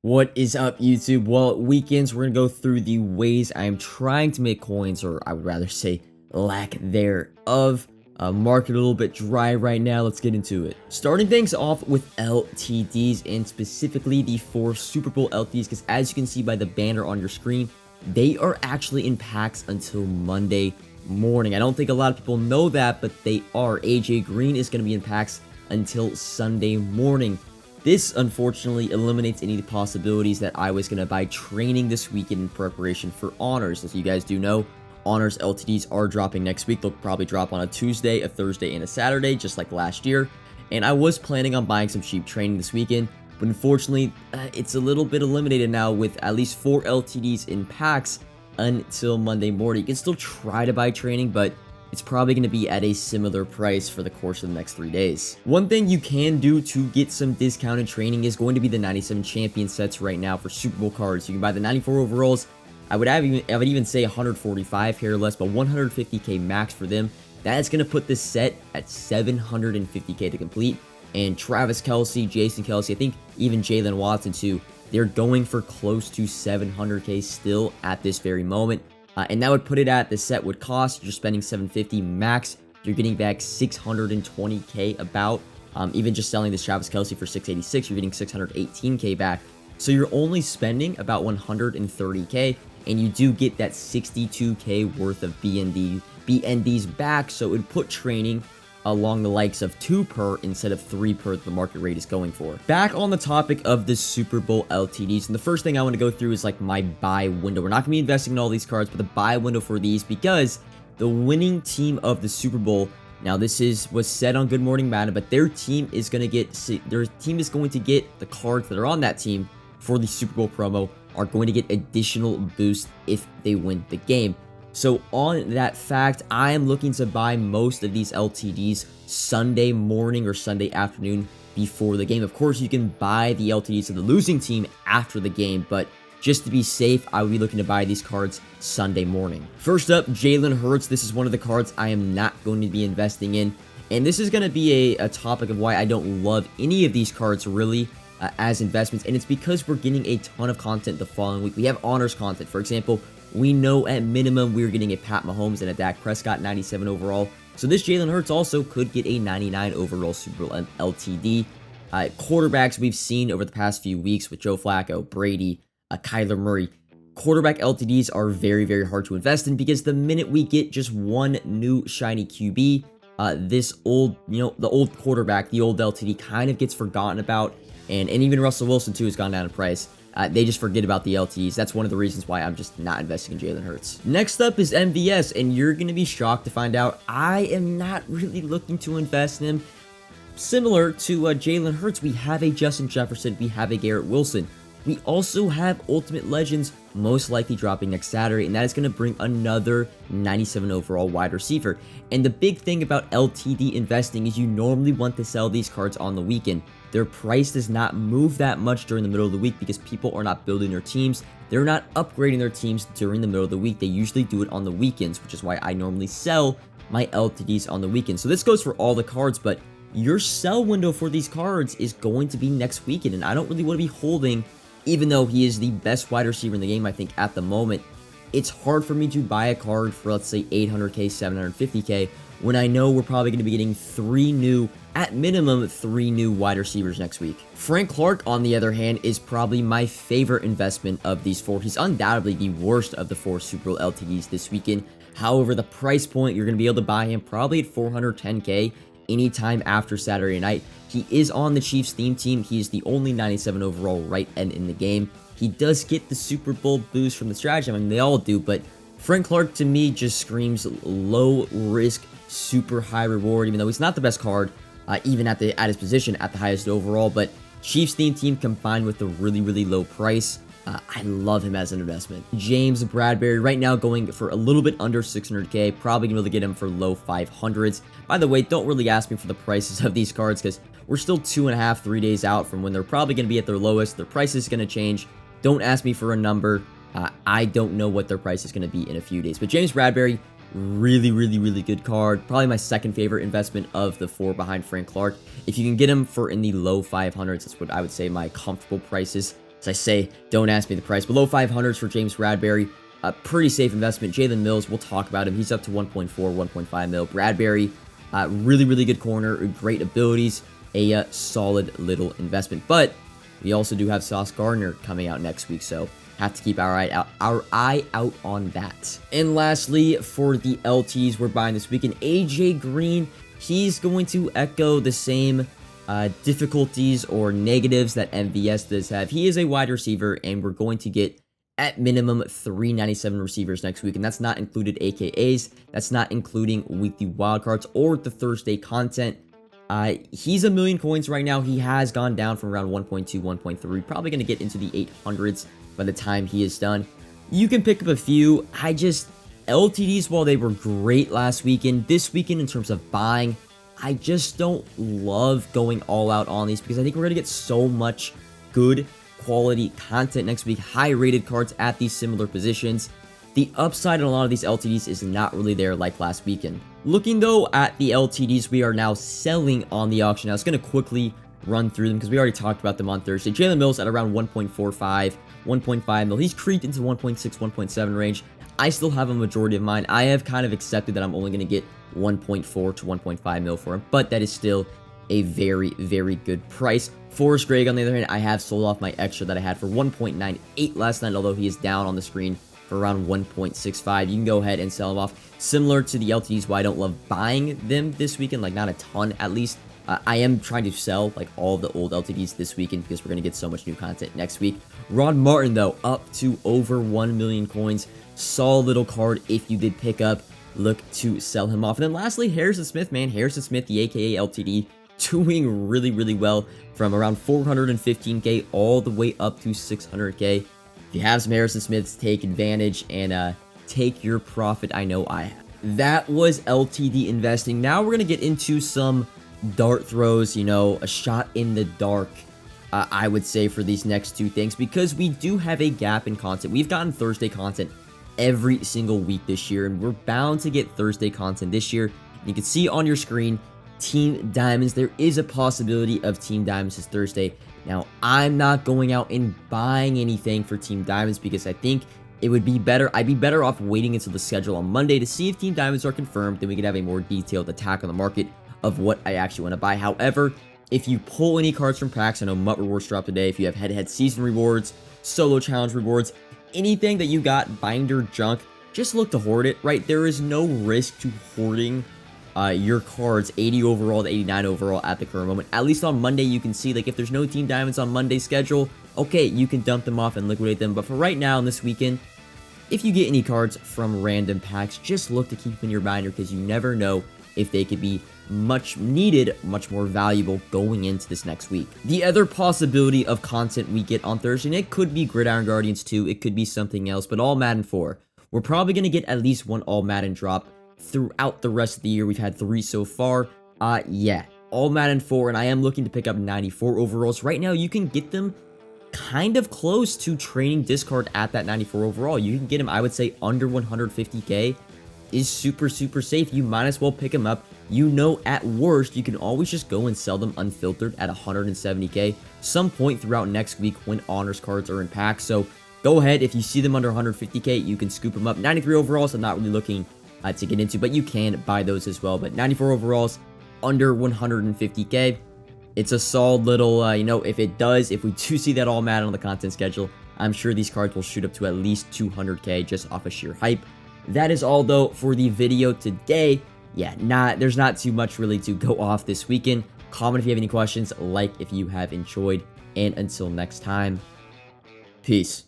What is up, YouTube? Well, weekends, we're going to go through the ways I am trying to make coins, or I would rather say lack thereof. Market a little bit dry right now. Let's get into it. Starting things off with LTDs, and specifically the 4 Super Bowl LTDs, because as you can see by the banner on your screen, they are actually in packs until Monday morning. I don't think a lot of people know that, but they are. iJoebruin is going to be in packs until Sunday morning. This, unfortunately, eliminates any of the possibilities that I was going to buy training this weekend in preparation for Honors. As you guys do know, Honors LTDs are dropping next week. They'll probably drop on a Tuesday, a Thursday, and a Saturday, just like last year. And I was planning on buying some cheap training this weekend, but unfortunately, it's a little bit eliminated now with at least 4 LTDs in packs until Monday morning. You can still try to buy training, but it's probably going to be at a similar price for the course of the next 3 days. One thing you can do to get some discounted training is going to be the 97 champion sets right now for Super Bowl cards. You can buy the 94 overalls. I would even say 145 hair less, but 150k max for them. That's going to put this set at 750k to complete. And Travis Kelce, Jason Kelce, I think even Jalen Watson too, they're going for close to 700k still at this very moment. And that would put it at the set would cost. You're spending 750 max. You're getting back 620k about. Even just selling this Travis Kelce for 686, you're getting 618k back. So you're only spending about 130k, and you do get that 62k worth of BNDs back. So it would put training along the likes of 2 per instead of 3 per that the market rate is going for. Back on the topic of the Super Bowl LTDs, and the first thing I want to go through is like my buy window. We're not going to be investing in all these cards, but the buy window for these, because the winning team of the Super Bowl, now this was said on Good Morning Madden, but their team is going to get the cards that are on that team for the Super Bowl promo are going to get additional boost if they win the game. So on that fact, I am looking to buy most of these LTDs Sunday morning or Sunday afternoon before the game. Of course, you can buy the LTDs of the losing team after the game, but just to be safe, I will be looking to buy these cards Sunday morning. First up, Jalen Hurts. This is one of the cards I am not going to be investing in, and this is going to be a topic of why I don't love any of these cards really as investments, and it's because we're getting a ton of content the following week. We have honors content, for example. We know at minimum we're getting a Pat Mahomes and a Dak Prescott 97 overall. So this Jalen Hurts also could get a 99 overall Super Bowl LTD. Quarterbacks we've seen over the past few weeks with Joe Flacco, Brady, Kyler Murray. Quarterback LTDs are very, very hard to invest in because the minute we get just one new shiny QB, this old, the old quarterback, the old LTD kind of gets forgotten about. And even Russell Wilson too has gone down in price. They just forget about the LTs. That's one of the reasons why I'm just not investing in Jalen Hurts. Next up is MVS, and you're going to be shocked to find out I am not really looking to invest in him. Similar to Jalen Hurts, we have a Justin Jefferson, we have a Garrett Wilson. We also have Ultimate Legends most likely dropping next Saturday, and that is going to bring another 97 overall wide receiver. And the big thing about LTD investing is you normally want to sell these cards on the weekend. Their price does not move that much during the middle of the week because people are not building their teams. They're not upgrading their teams during the middle of the week. They usually do it on the weekends, which is why I normally sell my LTDs on the weekend. So this goes for all the cards, but your sell window for these cards is going to be next weekend, and I don't really want to be holding. Even though he is the best wide receiver in the game, I think, at the moment, it's hard for me to buy a card for, let's say, 800k, 750k, when I know we're probably going to be getting at minimum, 3 new wide receivers next week. Frank Clark, on the other hand, is probably my favorite investment of these 4. He's undoubtedly the worst of the 4 Super Bowl LTDs this weekend. However, the price point, you're going to be able to buy him probably at 410k. Anytime after Saturday night. He is on the Chiefs theme team. He is the only 97 overall right end in the game. He does get the Super Bowl boost from the strategy. I mean, they all do, but Frank Clark to me just screams low risk, super high reward, even though he's not the best card, even at his position at the highest overall. But Chiefs theme team combined with the really, really low price, I love him as an investment. James Bradbury right now going for a little bit under 600k, probably gonna be able to get him for low 500s. By the way, don't really ask me for the prices of these cards because we're still 2.5, 3 days out from when they're probably gonna be at their lowest. Their price is gonna change. Don't ask me for a number. I don't know what their price is gonna be in a few days. But James Bradbury, really, really, really good card. Probably my second favorite investment of the 4 behind Frank Clark. If you can get him for in the low 500s, that's what I would say my comfortable prices As I say, don't ask me the price. Below 500s for James Bradbury. A pretty safe investment. Jalen Mills, we'll talk about him. He's up to 1.4, 1.5 mil. Bradbury, really, really good corner. Great abilities. A solid little investment. But we also do have Sauce Gardner coming out next week, so have to keep our eye out on that. And lastly, for the LTs we're buying this weekend, iJoebruin, he's going to echo the same difficulties or negatives that MVS does have. He is a wide receiver, and we're going to get at minimum 397 receivers next week, and that's not included AKAs. That's not including weekly wildcards or the Thursday content. He's a million coins right now. He has gone down from around 1.2, 1.3, probably going to get into the 800s by the time he is done. You can pick up a few. LTDs, while they were great last weekend, this weekend in terms of buying, I just don't love going all out on these because I think we're going to get so much good quality content next week. High rated cards at these similar positions. The upside in a lot of these LTDs is not really there like last weekend. Looking though at the LTDs we are now selling on the auction. I was going to quickly run through them because we already talked about them on Thursday. Jalen Mills at around 1.45, 1.5 mil. He's creeped into 1.6, 1.7 range. I still have a majority of mine. I have kind of accepted that I'm only going to get 1.4 to 1.5 mil for him, but that is still a very, very good price. Forrest Gregg, on the other hand, I have sold off my extra that I had for 1.98 last night, although he is down on the screen for around 1.65. You can go ahead and sell them off. Similar to the LTDs, why I don't love buying them this weekend, like not a ton at least. I am trying to sell like all the old LTDs this weekend because we're going to get so much new content next week. Rod Martin, though, up to over 1 million coins. Solid little card if you did pick up. Look to sell him off. And then lastly, Harrison Smith, man. Harrison Smith, the AKA LTD, doing really, really well from around 415k all the way up to 600k. If you have some Harrison Smiths, take advantage and take your profit. I know I have. That was LTD investing. Now we're going to get into some dart throws, you know, a shot in the dark, I would say, for these next two things, because we do have a gap in content. We've gotten Thursday content every single week this year, and we're bound to get Thursday content this year. You can see on your screen, Team Diamonds. There is a possibility of Team Diamonds this Thursday. Now, I'm not going out and buying anything for Team Diamonds because I think it would be better. I'd be better off waiting until the schedule on Monday to see if Team Diamonds are confirmed. Then we can have a more detailed attack on the market of what I actually want to buy. However, if you pull any cards from packs, I know MUT rewards dropped today. If you have head-to-head season rewards, solo challenge rewards, anything that you got binder junk, just look to hoard it, right? There is no risk to hoarding your cards 80 overall to 89 overall at the current moment. At least on Monday, you can see, like, if there's no Team Diamonds on Monday's schedule, okay, you can dump them off and liquidate them. But for right now, in this weekend, if you get any cards from random packs, just look to keep them in your binder because you never know if they could be much needed, much more valuable going into this next week. The other possibility of content we get on Thursday, and it could be Gridiron Guardians 2, it could be something else, but All Madden 4. We're probably going to get at least one All Madden drop throughout the rest of the year. We've had 3 so far. Yeah, All Madden 4, and I am looking to pick up 94 overalls. Right now, you can get them kind of close to training discard at that 94 overall. You can get them, I would say, under 150k is super, super safe. You might as well pick them up. You know, at worst, you can always just go and sell them unfiltered at 170k some point throughout next week when honors cards are in packs. So go ahead, if you see them under 150k, you can scoop them up. 93 overalls, I'm not really looking to get into, but you can buy those as well. But 94 overalls under 150k, it's a solid little, you know, if we do see that All Madden on the content schedule, I'm sure these cards will shoot up to at least 200k just off of sheer hype. That is all, though, for the video today. Yeah, there's not too much really to go off this weekend. Comment if you have any questions, like if you have enjoyed, and until next time, peace.